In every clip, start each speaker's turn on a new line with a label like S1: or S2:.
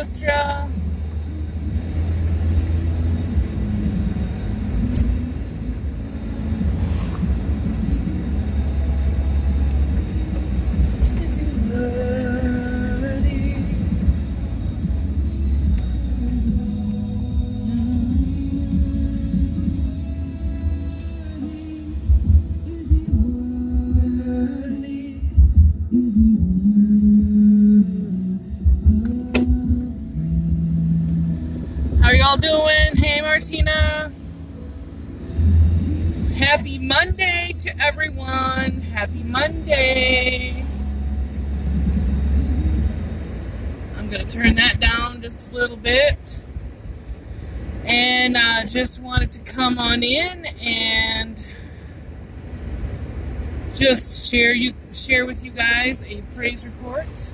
S1: Astra. Is he worthy? How are y'all doing? Hey, Martina. Happy Monday to everyone. Happy Monday. I'm going to turn that down just a little bit. And I just wanted to come on in and just share with you guys a praise report.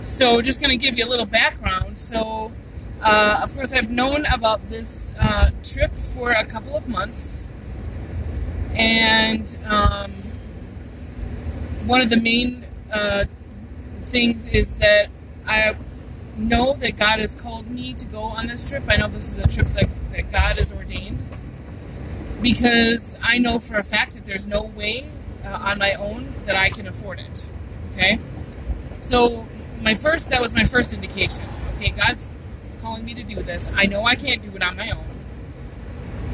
S1: So just going to give you a little background. So, of course, I've known about this trip for a couple of months. And one of the main things is that I know that God has called me to go on this trip. I know this is a trip that God has ordained. Because I know for a fact that there's no way on my own that I can afford it. Okay? So that was my first indication. Okay, God's calling me to do this. I know I can't do it on my own.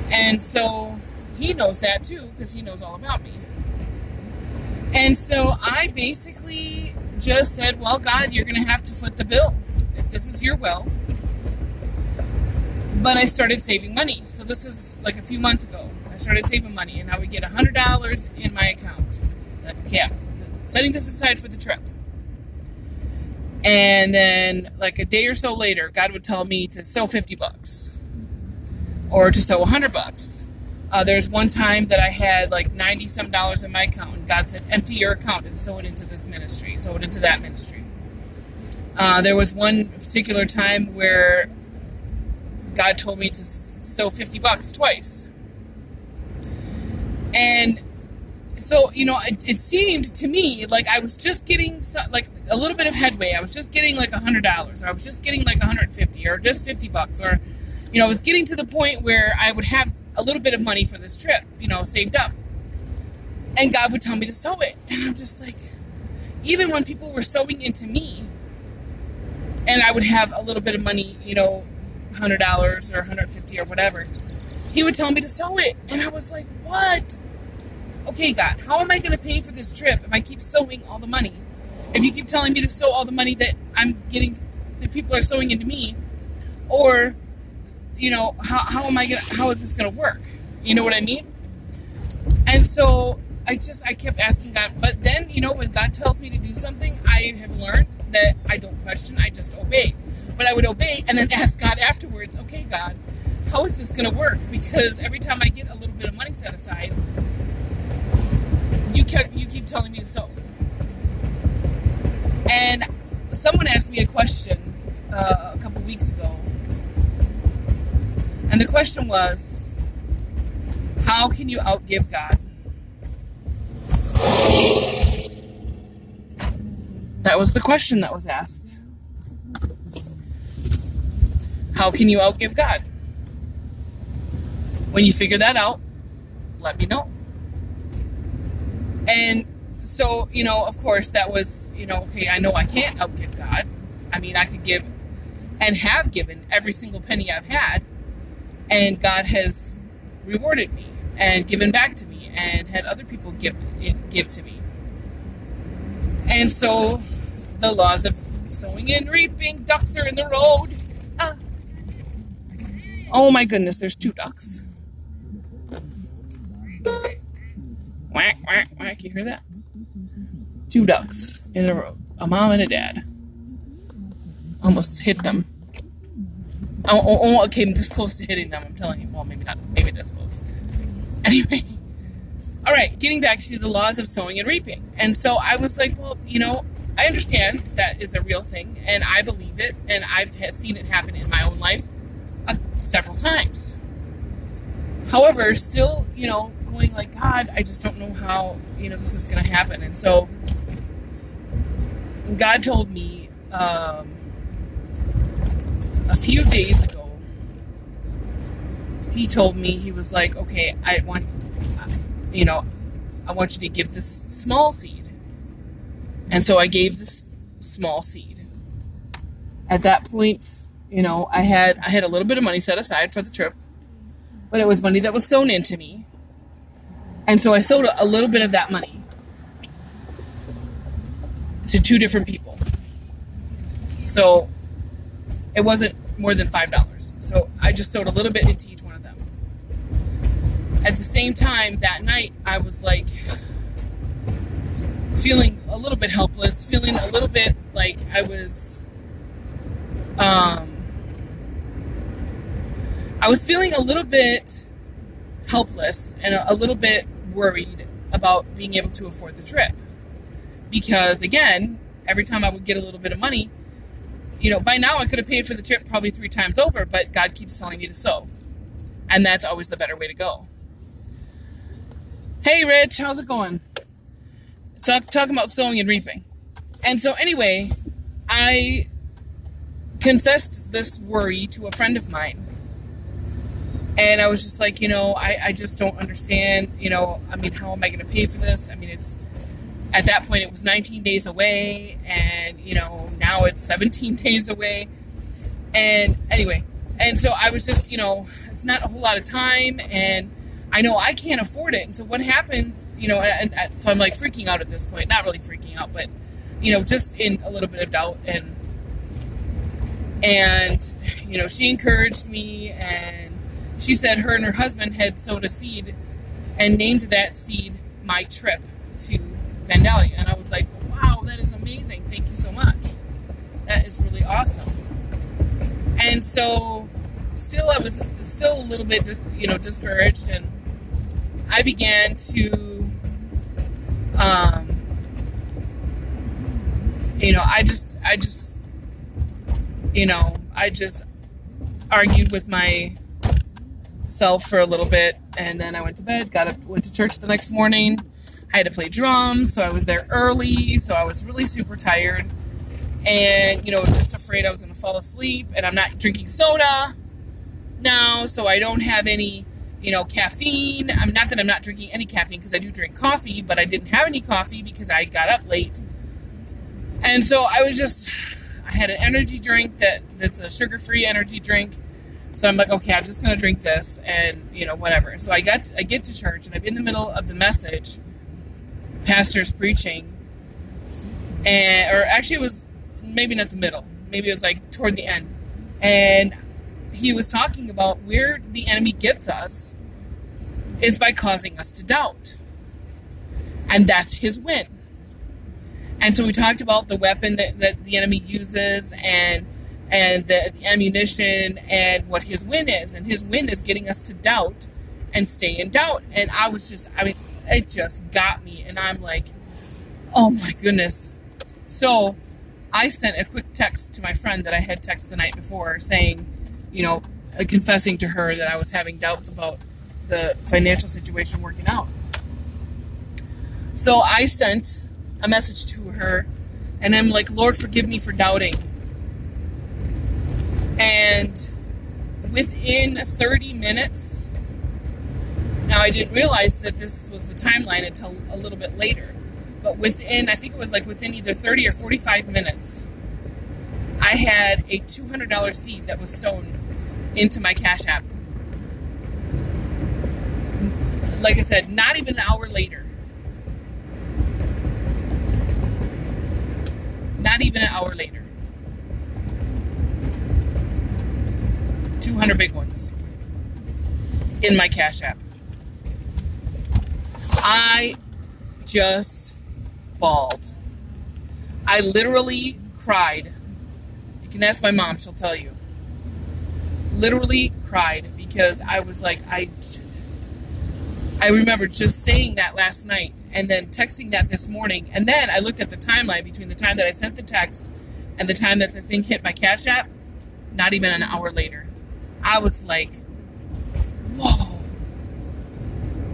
S1: And so he knows that too, because he knows all about me. And so I basically just said, well, God, you're going to have to foot the bill if this is your will. But I started saving money. So this is like a few months ago. I started saving money, and I would get $100 in my account. Yeah, setting this aside for the trip. And then, like a day or so later, God would tell me to sow $50 or to sow $100. There's one time that I had like $90-some in my account, and God said, empty your account and sow it into this ministry, sow it into that ministry. There was one particular time where God told me to sow $50 twice. And so, it seemed to me like I was just getting like a little bit of headway. I was just getting like $100, or I was just getting like $150, or just $50, or, I was getting to the point where I would have a little bit of money for this trip, saved up. And God would tell me to sow it. And I'm just like, even when people were sowing into me, and I would have a little bit of money, $100 or $150 or whatever, he would tell me to sow it. And I was like, what? Okay, God, how am I going to pay for this trip if I keep sowing all the money? If you keep telling me to sow all the money that I'm getting, that people are sowing into me, or, how is this going to work? You know what I mean? And so I kept asking God, but then, when God tells me to do something, I have learned that I don't question, I just obey. But I would obey and then ask God afterwards, okay, God, how is this going to work? Because every time I get a little bit of money set aside, you keep telling me to sow. And someone asked me a question a couple weeks ago. And the question was, how can you outgive God? That was the question that was asked. How can you outgive God? When you figure that out, let me know. And so, of course, that was, okay, I know I can't outgive God. I mean, I could give and have given every single penny I've had, and God has rewarded me and given back to me and had other people give to me. And so the laws of sowing and reaping, ducks are in the road. Oh my goodness, there's 2 ducks. Quack, quack, quack. You hear that? 2 ducks in a row. A mom and a dad. Almost hit them. I came this close to hitting them, I'm telling you. Well, maybe not. Maybe this close. Anyway. All right, getting back to the laws of sowing and reaping. And so I was like, well, I understand that is a real thing, and I believe it, and I've seen it happen in my own life several times. However, still, going like, God, I just don't know how, this is going to happen. And so God told me a few days ago, he told me, he was like, okay, I want you to give this small seed. And so I gave this small seed. At that point, I had a little bit of money set aside for the trip, but it was money that was sewn into me. And so I sold a little bit of that money to two different people. So it wasn't more than $5. So I just sewed a little bit into each one of them. At the same time, that night, I was like feeling a little bit helpless, feeling a little bit like I was feeling a little bit helpless and a little bit worried about being able to afford the trip. Because again, every time I would get a little bit of money, by now I could have paid for the trip probably 3 times over, but God keeps telling me to sow. And that's always the better way to go. Hey, Rich, how's it going? So I'm talking about sowing and reaping. And so anyway, I confessed this worry to a friend of mine. And I was just like, I just don't understand, how am I going to pay for this? At that point, it was 19 days away, and, now it's 17 days away. And anyway, and so I was just, it's not a whole lot of time, and I know I can't afford it. And so what happens, and so I'm like freaking out at this point, not really freaking out, but, just in a little bit of doubt. And she encouraged me, and she said her and her husband had sowed a seed and named that seed My Trip to Vandalia. And I was like, wow, that is amazing. Thank you so much. That is really awesome. And so I was still a little bit, discouraged, and I began to, I just argued with myself for a little bit, and then I went to bed, went to church the next morning. I had to play drums, so I was there early, so I was really super tired, and, just afraid I was going to fall asleep, and I'm not drinking soda now, so I don't have any, caffeine. Not that I'm not drinking any caffeine, because I do drink coffee, but I didn't have any coffee because I got up late. And so I had an energy drink that's a sugar-free energy drink. So I'm like, okay, I'm just going to drink this and, whatever. So I get to church, and I'm in the middle of the message. Pastor's preaching. Or actually it was maybe not the middle. Maybe it was like toward the end. And he was talking about where the enemy gets us is by causing us to doubt. And that's his win. And so we talked about the weapon that the enemy uses and the ammunition and what his win is. And his win is getting us to doubt and stay in doubt. And it just got me. And I'm like, oh my goodness. So I sent a quick text to my friend that I had texted the night before saying, confessing to her that I was having doubts about the financial situation working out. So I sent a message to her, and I'm like, Lord, forgive me for doubting. And within 30 minutes, now I didn't realize that this was the timeline until a little bit later, but within either 30 or 45 minutes, I had a $200 seed that was sewn into my Cash App. Like I said, not even an hour later. Not even an hour later. 200 big ones in my Cash App. I just bawled. I literally cried. You can ask my mom, she'll tell you. Literally cried because I was like, I remember just saying that last night and then texting that this morning. And then I looked at the timeline between the time that I sent the text and the time that the thing hit my Cash App. Not even an hour later. I was like, whoa,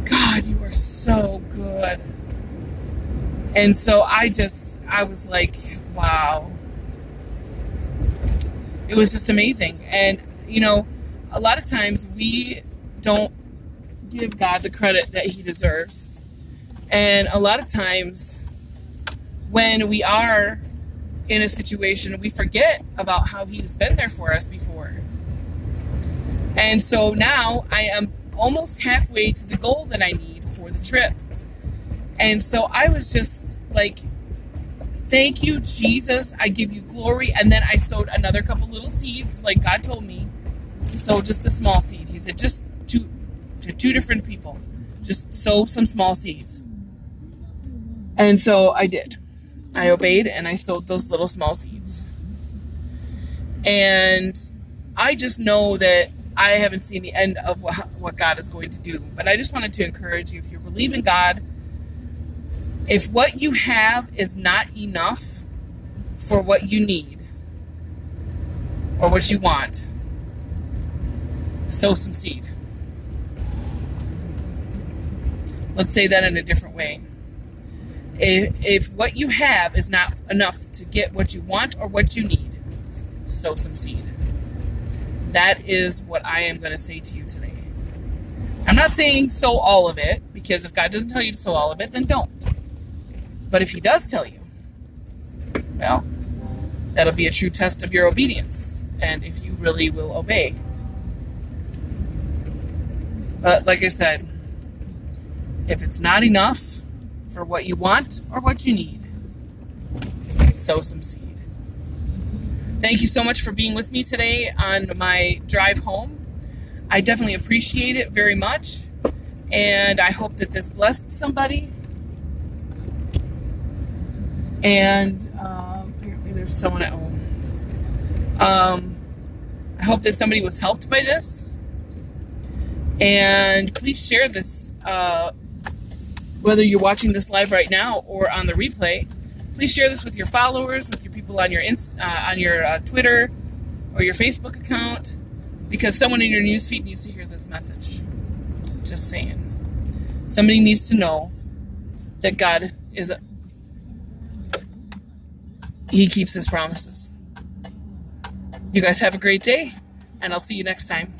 S1: God, you are so good. And so I was like, wow. It was just amazing. And, you know, a lot of times we don't give God the credit that he deserves. And a lot of times when we are in a situation, we forget about how he's been there for us before. And so now I am almost halfway to the goal that I need for the trip. And so I was just like, thank you, Jesus. I give you glory. And then I sowed another couple little seeds, like God told me to sow just a small seed. He said, just to two different people, just sow some small seeds. And so I did. I obeyed and I sowed those little small seeds. And I just know that I haven't seen the end of what God is going to do. But I just wanted to encourage you, if you believe in God, if what you have is not enough for what you need or what you want, sow some seed. Let's say that in a different way. If what you have is not enough to get what you want or what you need, sow some seed. That is what I am going to say to you today. I'm not saying sow all of it, because if God doesn't tell you to sow all of it, then don't. But if he does tell you, well, that'll be a true test of your obedience and if you really will obey. But like I said, if it's not enough for what you want or what you need, sow some seed. Thank you so much for being with me today on my drive home. I definitely appreciate it very much. And I hope that this blessed somebody. And apparently there's someone at home. I hope that somebody was helped by this. And please share this, whether you're watching this live right now or on the replay. Please share this with your followers, with your people on your Twitter or your Facebook account, because someone in your newsfeed needs to hear this message. Just saying. Somebody needs to know that God is He keeps his promises. You guys have a great day, and I'll see you next time.